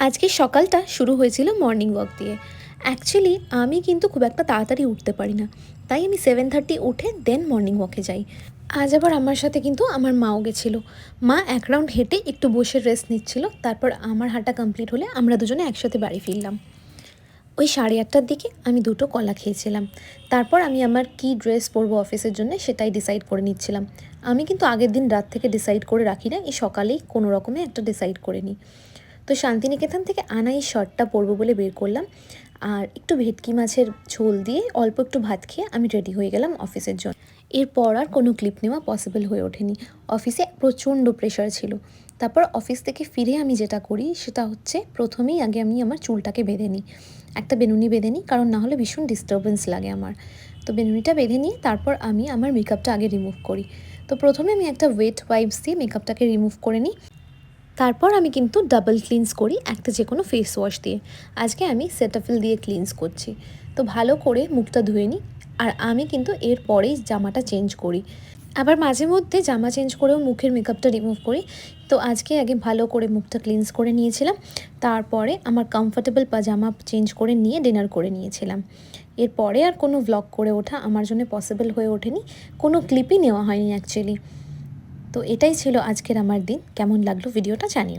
আজকে সকালটা শুরু হয়েছিল মর্নিং ওয়াক দিয়ে। অ্যাকচুয়ালি আমি কিন্তু খুব একটা তাড়াতাড়ি উঠতে পারি না, তাই আমি 7:30 উঠে দেন মর্নিং ওয়াকে যাই। আজ আবার আমার সাথে কিন্তু আমার মাও গেছিলো। মা এক রাউন্ড হেঁটে একটু বসে রেস্ট নিচ্ছিল, তারপর আমার হাঁটা কমপ্লিট হলে আমরা দুজনে একসাথে বাড়ি ফিরলাম। ওই 8:30টার দিকে আমি দুটো কলা খেয়েছিলাম। তারপর আমি আমার কী ড্রেস পরবো অফিসের জন্য সেটাই ডিসাইড করে নিচ্ছিলাম। আমি কিন্তু আগের দিন রাত থেকে ডিসাইড করে রাখি না, এই সকালেই কোনো রকমে একটা ডিসাইড করে নিই। তো শান্তিনিকেতন থেকে আনা এই শার্টটা পরবো বলে বের করলাম, আর একটু ভেটকি মাছের ঝোল দিয়ে অল্প একটু ভাত খেয়ে আমি রেডি হয়ে গেলাম অফিসের জন্য। এরপর আর কোনো ক্লিপ নেওয়া পসিবল হয়ে ওঠেনি, অফিসে প্রচণ্ড প্রেশার ছিল। তারপর অফিস থেকে ফিরে আমি যেটা করি সেটা হচ্ছে প্রথমেই আগে আমি আমার চুলটাকে বেঁধে নিই, একটা বেনুনি বেঁধে নিই, কারণ না হলে ভীষণ ডিস্টারবেন্স লাগে আমার। তো বেনুনিটা বেঁধে নিয়ে তারপর আমি আমার মেকআপটা আগে রিমুভ করি। তো প্রথমে আমি একটা ওয়েট ওয়াইপস দিয়ে মেকআপটাকে রিমুভ করে নিই। তারপর আমি কিন্তু ডাবল ক্লিনস করি একটা যে কোনো ফেস ওয়াশ দিয়ে। আজকে আমি সেটাফিল দিয়ে ক্লিনস করছি। তো ভালো করে মুখটা ধুয়ে নিই, আর আমি কিন্তু এর পরেই জামাটা চেঞ্জ করি। আবার মাঝে মধ্যে জামা চেঞ্জ করেও মুখের মেকআপটা রিমুভ করি। তো আজকে আগে ভালো করে মুখটা ক্লিনস করে নিয়েছিলাম, তারপরে আমার কমফোর্টেবল পাজামা চেঞ্জ করে নিয়ে ডিনার করে নিয়েছিলাম। এরপরে আর কোনো ভ্লগ করে ওঠা আমার জন্য পসিবল হয়ে ওঠেনি, কোনো ক্লিপই নেওয়া হয়নি অ্যাকচুয়ালি। তো এটাই ছিল আজকের আমার দিন। কেমন লাগলো ভিডিওটা জানিও।